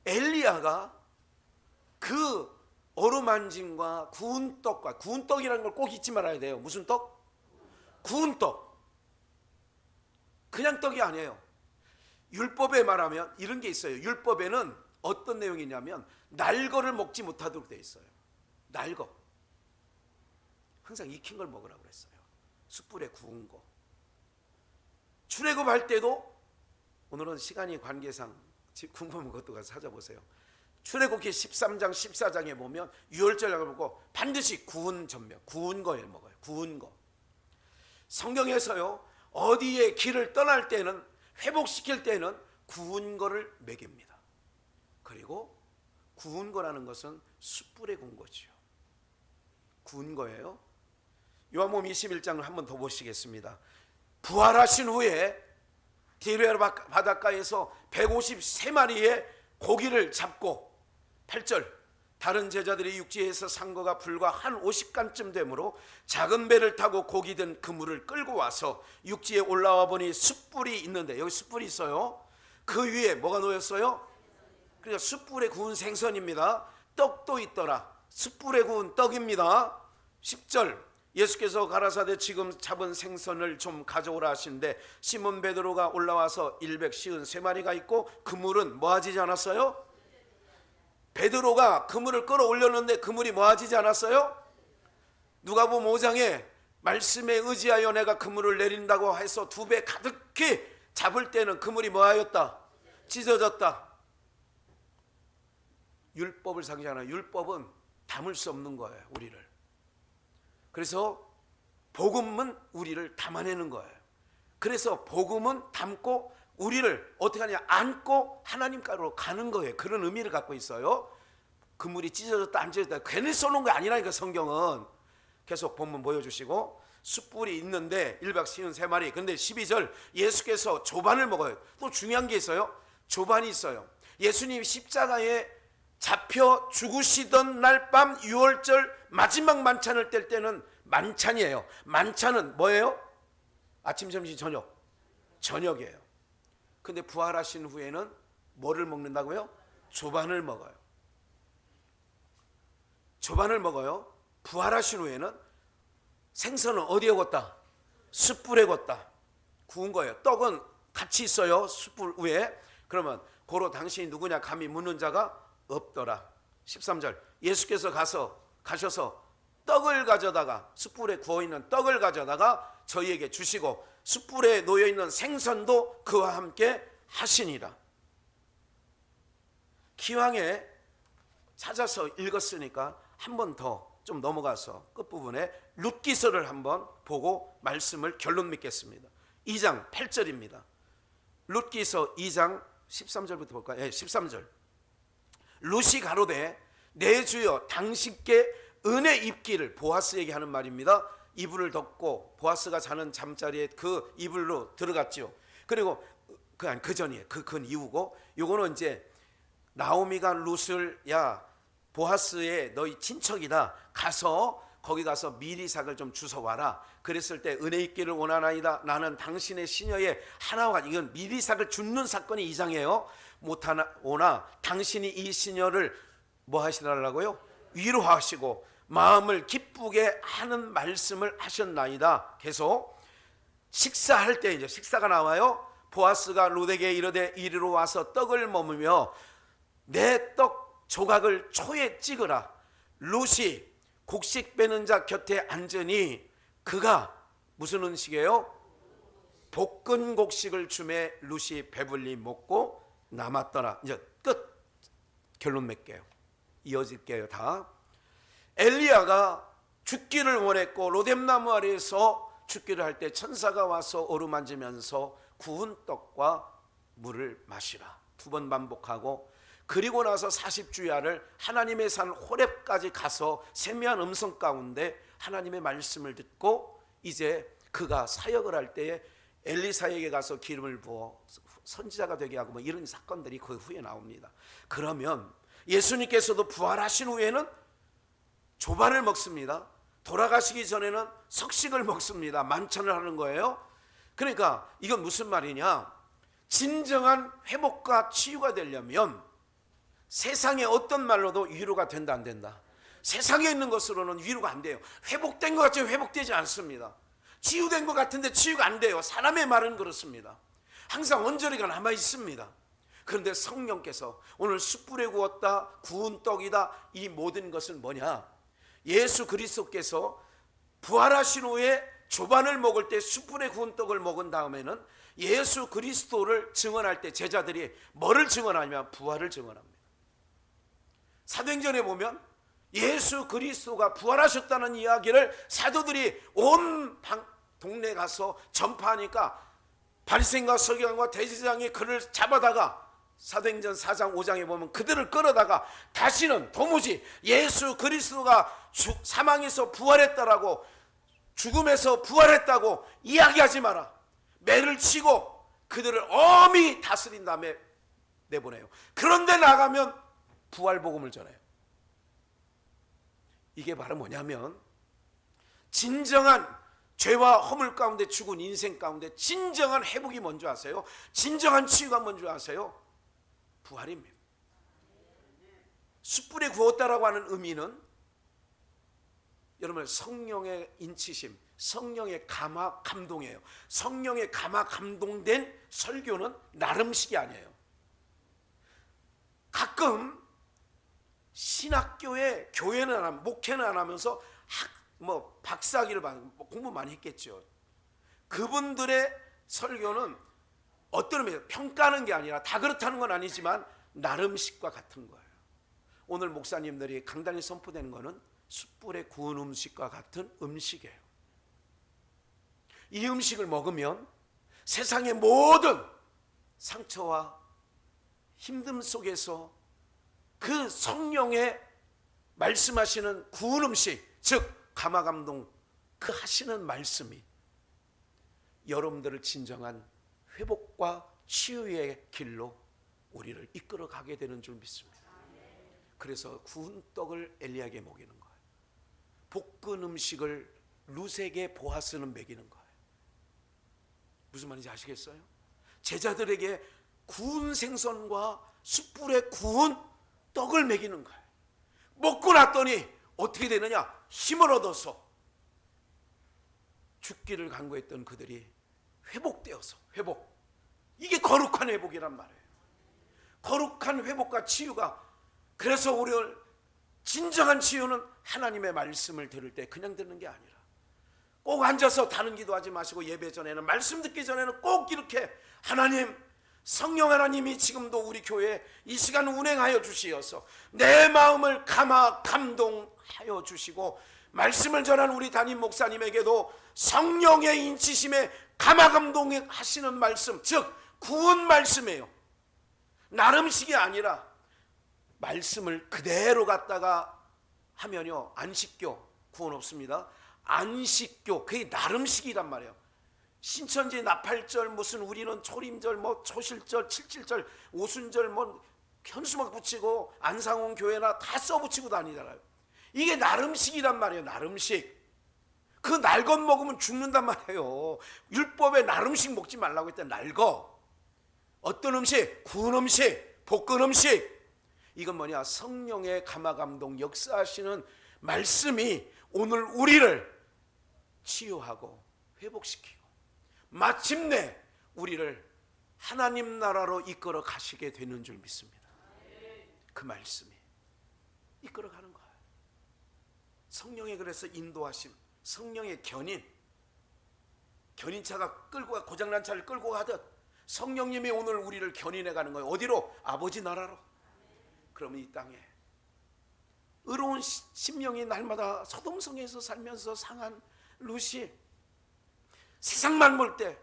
엘리야가 그 어루만짐과 구운 떡과, 구운 떡이라는 걸 꼭 잊지 말아야 돼요. 무슨 떡? 구운 떡. 그냥 떡이 아니에요. 율법에 말하면 이런 게 있어요. 율법에는 어떤 내용이냐면 날거를 먹지 못하도록 되어 있어요. 날거. 항상 익힌 걸 먹으라고 그랬어요. 숯불에 구운 거. 출애굽할 때도, 오늘은 시간이 관계상 궁금한 것도 가서 찾아보세요. 출애굽기 13장 14장에 보면 유월절을 보고 반드시 구운 전면, 구운 거에 먹어요. 구운 거. 성경에서요, 어디에 길을 떠날 때는, 회복시킬 때는 구운 거를 먹입니다. 그리고 구운 거라는 것은 숯불에 구운 거죠. 구운 거예요. 요한복음 21장을 한번 더 보시겠습니다. 부활하신 후에 디베랴 바닷가에서 153마리의 고기를 잡고, 8절, 다른 제자들이 육지에서 산 거가 불과 한 50간쯤 되므로 작은 배를 타고 고기 든 그물을 끌고 와서 육지에 올라와 보니 숯불이 있는데, 여기 숯불이 있어요. 그 위에 뭐가 놓였어요? 그러니까 숯불에 구운 생선입니다. 떡도 있더라. 숯불에 구운 떡입니다. 10절, 예수께서 가라사대 지금 잡은 생선을 좀 가져오라 하시는데, 시몬 베드로가 올라와서 153마리가 있고 그물은 뭐하지 않았어요? 베드로가 그물을 끌어올렸는데 그물이 뭐하지 않았어요? 누가복음 5장에 말씀에 의지하여 내가 그물을 내린다고 해서 2배 가득히 잡을 때는 그물이 뭐하였다? 찢어졌다. 율법을 상징하는, 율법은 담을 수 없는 거예요, 우리를. 그래서 복음은 우리를 담아내는 거예요. 그래서 복음은 담고 우리를 어떻게 하냐, 안고 하나님께로 가는 거예요. 그런 의미를 갖고 있어요. 그물이 찢어졌다 안 찢어졌다 괜히 써놓은 거 아니라니까. 성경은 계속 본문 보여주시고, 숯불이 있는데 153마리. 근데 12절, 예수께서 조반을 먹어요. 또 중요한 게 있어요. 조반이 있어요. 예수님이 십자가에 잡혀 죽으시던 날 밤 유월절 마지막 만찬을 뗄 때는 만찬이에요. 만찬은 뭐예요? 아침, 점심, 저녁. 저녁이에요. 근데 부활하신 후에는 뭐를 먹는다고요? 조반을 먹어요. 조반을 먹어요. 부활하신 후에는 생선은 어디에 굽다? 숯불에 굽다. 구운 거예요. 떡은 같이 있어요, 숯불 위에. 그러면 고로 당신이 누구냐 감히 묻는 자가 없더라. 13절, 예수께서 가셔서 떡을 가져다가, 숯불에 구워있는 떡을 가져다가 저희에게 주시고 숯불에 놓여있는 생선도 그와 함께 하시니라. 기왕에 찾아서 읽었으니까 한 번 더 좀 넘어가서 끝부분에 룻기서를 한번 보고 말씀을 결론 맺겠습니다. 2장 8절입니다. 룻기서 2장 13절부터 볼까요? 13절. 룻이 가로되 내 주여 당신께 은혜 입기를, 보아스에게 하는 말입니다. 이불을 덮고 보아스가 자는 잠자리에 그 이불로 들어갔죠. 그리고 그 전이에요. 그 이후고, 요거는 이제 나오미가 룻을, 야 보아스의 너희 친척이다, 가서 거기 가서 미리삭을 좀 주워 와라. 그랬을 때 은혜 있기를 원하나이다. 나는 당신의 시녀의 하나와, 이건 미리삭을 줍는 사건이 2장이에요. 못하나 오나 당신이 이 시녀를 뭐 하시달라고요? 위로하시고 마음을 기쁘게 하는 말씀을 하셨나이다. 계속 식사할 때, 이제 식사가 나와요. 보아스가 룻에게 이르되 이리로 와서 떡을 머무며 내 떡 조각을 초에 찍으라. 룻이 곡식 빼는 자 곁에 앉으니 그가 무슨 음식이에요? 볶은 곡식을 주매 룻이 배불리 먹고 남았더라. 이제 끝. 결론 맺게요. 이어질게요. 다. 엘리야가 죽기를 원했고 로뎀나무 아래에서 죽기를 할 때 천사가 와서 어루만지면서 구운 떡과 물을 마시라. 2번 반복하고, 그리고 나서 40주야를 하나님의 산 호렙까지 가서 세미한 음성 가운데 하나님의 말씀을 듣고 이제 그가 사역을 할 때에 엘리사에게 가서 기름을 부어 선지자가 되게 하고 뭐 이런 사건들이 그 후에 나옵니다. 그러면 예수님께서도 부활하신 후에는 조반을 먹습니다. 돌아가시기 전에는 석식을 먹습니다. 만찬을 하는 거예요. 그러니까 이건 무슨 말이냐, 진정한 회복과 치유가 되려면 세상의 어떤 말로도 위로가 된다 안 된다? 세상에 있는 것으로는 위로가 안 돼요. 회복된 것 같지만 회복되지 않습니다. 치유된 것 같은데 치유가 안 돼요. 사람의 말은 그렇습니다. 항상 언저리가 남아 있습니다. 그런데 성령께서 오늘 숯불에 구웠다, 구운 떡이다, 이 모든 것은 뭐냐? 예수 그리스도께서 부활하신 후에 조반을 먹을 때 숯불에 구운 떡을 먹은 다음에는 예수 그리스도를 증언할 때 제자들이 뭐를 증언하냐면 부활을 증언합니다. 사도행전에 보면 예수 그리스도가 부활하셨다는 이야기를 사도들이 온 동네 가서 전파하니까 바리새인과 서기관과 대제사장이 그를 잡아다가 사도행전 4장 5장에 보면 그들을 끌어다가 다시는 도무지 예수 그리스도가 사망에서 부활했다라고, 죽음에서 부활했다고 이야기하지 마라. 매를 치고 그들을 엄히 다스린 다음에 내보내요. 그런데 나가면 부활복음을 전해요. 이게 바로 뭐냐면 진정한 죄와 허물 가운데 죽은 인생 가운데 진정한 회복이 뭔지 아세요? 진정한 치유가 뭔지 아세요? 부활입니다. 숯불에 구웠다라고 하는 의미는 여러분 성령의 인치심, 성령의 감화 감동이에요. 성령의 감화 감동된 설교는 나름식이 아니에요. 가끔 신학교에 교회는 안 하면, 목회는 안 하면서 박사학위를 받는, 공부 많이 했겠죠. 그분들의 설교는 어떤 의미에서 평가하는 게 아니라 다 그렇다는 건 아니지만 나름식과 같은 거예요. 오늘 목사님들이 강단에 선포되는 거는 숯불에 구운 음식과 같은 음식이에요. 이 음식을 먹으면 세상의 모든 상처와 힘듦 속에서 그 성령의 말씀하시는 구운 음식, 즉 감화감동, 그 하시는 말씀이 여러분들을 진정한 회복과 치유의 길로 우리를 이끌어 가게 되는 줄 믿습니다. 그래서 구운 떡을 엘리야에게 먹이는 거예요. 볶은 음식을 룻에게 보아스는 먹이는 거예요. 무슨 말인지 아시겠어요? 제자들에게 구운 생선과 숯불에 구운 떡을 먹이는 거예요. 먹고 났더니 어떻게 되느냐? 힘을 얻어서 죽기를 간구했던 그들이 회복되어서, 회복, 이게 거룩한 회복이란 말이에요. 거룩한 회복과 치유가, 그래서 우리를 진정한 치유는 하나님의 말씀을 들을 때 그냥 듣는 게 아니라 꼭 앉아서 다른 기도하지 마시고 예배 전에는, 말씀 듣기 전에는 꼭 이렇게 하나님, 성령 하나님이 지금도 우리 교회에 이 시간 운행하여 주시어서 내 마음을 감화 감동하여 주시고, 말씀을 전한 우리 담임 목사님에게도 성령의 인치심에 감화 감동하시는 말씀, 즉 구운 말씀이에요. 나름식이 아니라 말씀을 그대로 갖다가 하면요, 안식교 구원 없습니다. 안식교, 그게 나름식이란 말이에요. 신천지 나팔절, 무슨 우리는 초림절, 뭐 초실절, 칠칠절, 오순절, 뭐 현수막 붙이고 안상홍 교회나 다 써붙이고 다니잖아요. 이게 나름식이란 말이에요. 나름식. 그 날것 먹으면 죽는단 말이에요. 율법에 나름식 먹지 말라고 했더니 날거. 어떤 음식? 구운 음식, 볶은 음식. 이건 뭐냐? 성령의 감화감동 역사하시는 말씀이 오늘 우리를 치유하고 회복시키고 마침내 우리를 하나님 나라로 이끌어 가시게 되는 줄 믿습니다. 그 말씀이 이끌어 가는 거예요. 성령의 그래서 인도하심, 성령의 견인차가 끌고 가, 고장난 차를 끌고 가듯 성령님이 오늘 우리를 견인해 가는 거예요. 어디로? 아버지 나라로. 그러면 이 땅에 의로운 심령이 날마다 소돔성에서 살면서 상한 루시, 세상만 볼 때,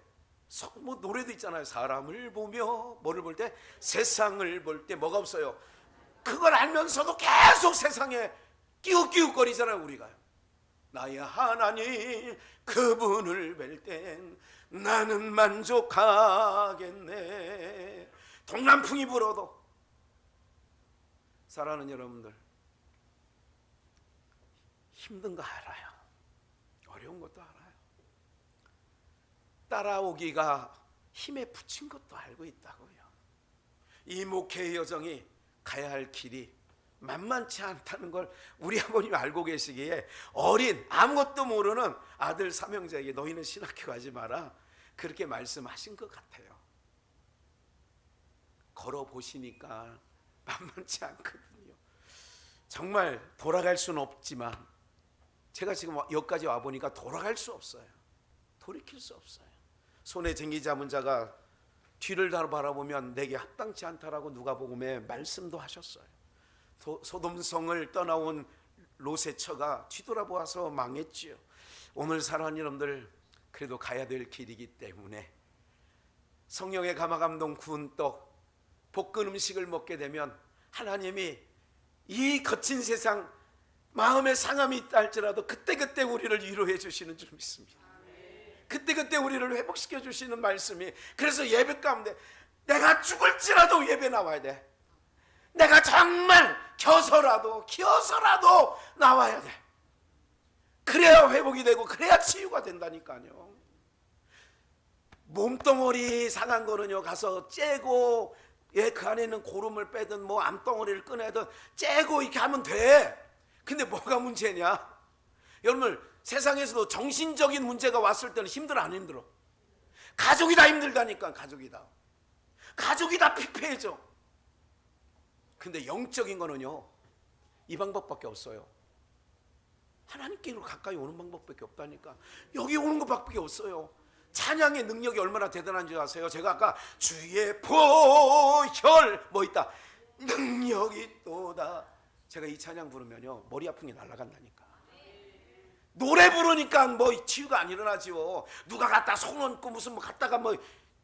뭐 노래도 있잖아요. 사람을 보며 뭐를 볼 때? 세상을 볼 때 뭐가 없어요? 그걸 알면서도 계속 세상에 끼웃끼웃거리잖아요. 우리가 나의 하나님 그분을 뵐 땐 나는 만족하겠네. 동남풍이 불어도. 사랑하는 여러분들, 힘든 거 알아요. 어려운 것도 알아요. 따라오기가 힘에 부친 것도 알고 있다고요. 이 목회의 여정이 가야 할 길이 만만치 않다는 걸 우리 아버님이 알고 계시기에 어린 아무것도 모르는 아들 삼형제에게 너희는 신학교 가지 마라 그렇게 말씀하신 것 같아요. 걸어보시니까 만만치 않거든요. 정말 돌아갈 수는 없지만 제가 지금 여기까지 와보니까 돌아갈 수 없어요. 돌이킬 수 없어요. 손에 쟁기 잡은 자가 뒤를 바라보면 내게 합당치 않다라고 누가복음에 말씀도 하셨어요. 소돔성을 떠나온 롯의 처가 뒤돌아보아서 망했지요. 오늘 사랑하는 여러분들, 그래도 가야 될 길이기 때문에 성령의 감화감동 구운 떡, 볶은 음식을 먹게 되면 하나님이 이 거친 세상 마음에 상함이 있다 할지라도 그때그때 우리를 위로해 주시는 줄 믿습니다. 그때그때 우리를 회복시켜 주시는 말씀이, 그래서 예배 가운데 내가 죽을지라도 예배 나와야 돼. 내가 정말 기어서라도 나와야 돼. 그래야 회복이 되고 그래야 치유가 된다니까요. 몸뚱어리 상한 거는요, 가서 째고 그 안에 있는 고름을 빼든 뭐 암덩어리를 꺼내든 째고 이렇게 하면 돼. 근데 뭐가 문제냐? 여러분, 세상에서도 정신적인 문제가 왔을 때는 힘들어 안 힘들어? 가족이 다 힘들다니까. 가족이 다 피폐해져. 근데 영적인 거는요, 이 방법밖에 없어요. 하나님께로 가까이 오는 방법밖에 없다니까. 여기 오는 것밖에 없어요. 찬양의 능력이 얼마나 대단한지 아세요? 제가 아까 주의 보혈 뭐 있다, 능력이 또다. 제가 이 찬양 부르면요, 머리 아픈 게 날아간다니까. 노래 부르니까 뭐 치유가 안 일어나지요. 누가 갖다 손 얹고 무슨 뭐 갖다가 뭐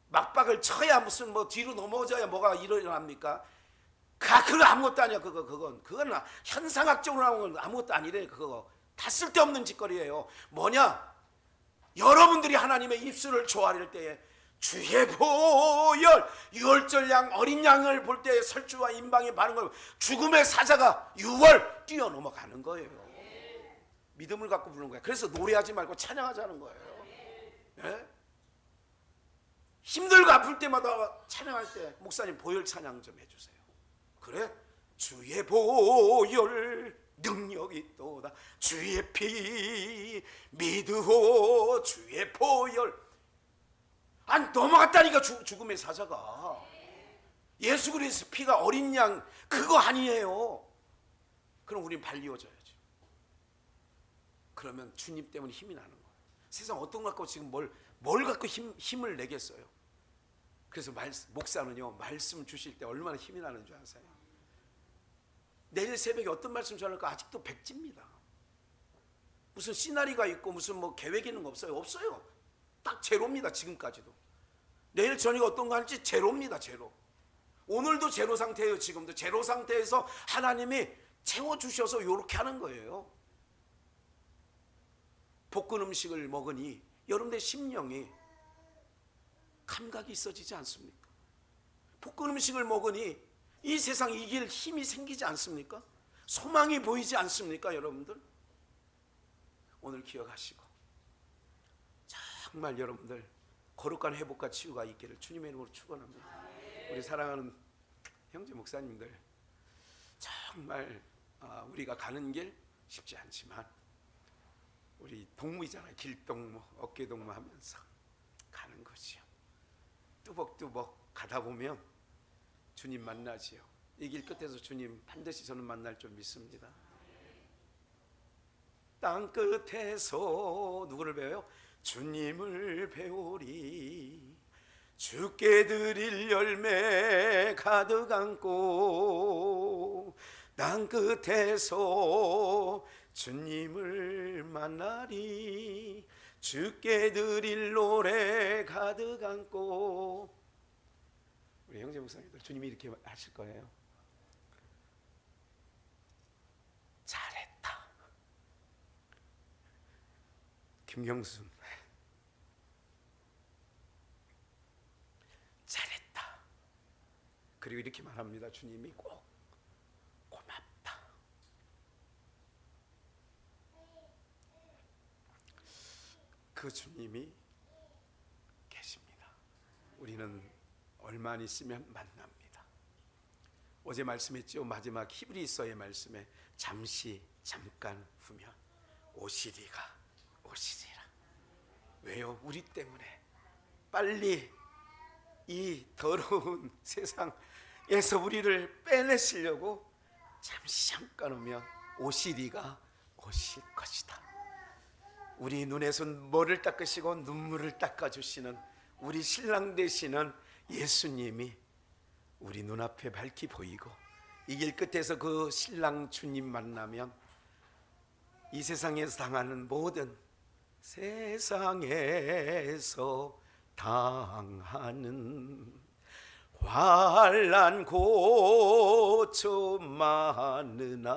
막박을 쳐야 무슨 뭐 뒤로 넘어져야 뭐가 일어납니까? 그거 아무것도 아니야. 그건 현상학적으로 나오는 건 아무것도 아니래. 그거 다 쓸데없는 짓거리예요. 뭐냐? 여러분들이 하나님의 입술을 조아릴 때에 주의 보혈, 유월절 양, 어린 양을 볼 때 설주와 임방에 바른 걸 죽음의 사자가 6월 뛰어넘어가는 거예요. 믿음을 갖고 부르는 거예요. 그래서 노래하지 말고 찬양하자는 거예요. 네? 힘들고 아플 때마다 찬양할 때 목사님 보혈 찬양 좀 해주세요. 그래? 주의 보혈 능력이 또다. 주의 피 믿으오. 주의 보혈. 아니 넘어갔다니까. 죽음의 사자가. 예수 그리스도 피가 어린 양 그거 아니에요. 그럼 우린 발리워져야죠. 그러면 주님 때문에 힘이 나는 거예요. 세상 어떤 것 갖고 지금 뭘 갖고 힘을 내겠어요. 그래서 목사는요, 말씀 주실 때 얼마나 힘이 나는 줄 아세요? 내일 새벽에 어떤 말씀 전할까 아직도 백지입니다. 무슨 시나리오가 있고 무슨 뭐 계획 있는 거 없어요. 없어요. 딱 제로입니다. 지금까지도. 내일 저녁에 어떤 거 할지 제로입니다. 제로. 오늘도 제로 상태예요. 지금도 제로 상태에서 하나님이 채워주셔서 이렇게 하는 거예요. 볶은 음식을 먹으니 여러분의 심령이 감각이 있어지지 않습니까? 볶은 음식을 먹으니 이 세상 이길 힘이 생기지 않습니까? 소망이 보이지 않습니까? 여러분들 오늘 기억하시고 정말 여러분들 거룩한 회복과 치유가 있기를 주님의 이름으로 축원합니다. 우리 사랑하는 형제 목사님들, 정말 우리가 가는 길 쉽지 않지만 우리 동무이잖아요. 길동무, 어깨동무 하면서 가는 거죠. 뚜벅뚜벅 가다 보면 주님 만나지요. 이 길 끝에서 주님 반드시 저는 만날 줄 믿습니다. 땅 끝에서 누구를 배워요? 주님을 배우리. 주께 드릴 열매 가득 안고 땅 끝에서 주님을 만나리. 주께 드릴 노래 가득 안고. 우리 형제 목사님들 주님이 이렇게 하실 거예요. 잘했다. 김경순 잘했다. 그리고 이렇게 말합니다. 주님이 꼭 고맙다. 그 주님이 계십니다. 우리는 얼마 안 있으면 만납니다. 어제 말씀했죠. 마지막 히브리서의 말씀에 잠깐 후면 오시리라. 왜요? 우리 때문에 빨리 이 더러운 세상에서 우리를 빼내시려고 잠깐 후면 오시리가 오실 것이다. 우리 눈에선 머리를 닦으시고 눈물을 닦아주시는 우리 신랑 되시는 예수님이 우리 눈앞에 밝히 보이고, 이 길 끝에서 그 신랑 주님 만나면 이 세상에서 당하는 모든 세상에서 당하는 환난 고초 많으나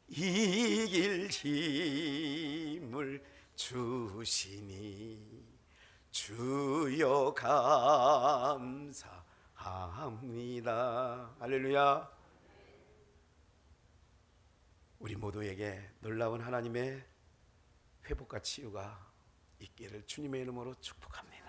이길 힘을 주시니 주여 감사합니다. 할렐루야. 우리 모두에게 놀라운 하나님의 회복과 치유가 있기를 주님의 이름으로 축복합니다.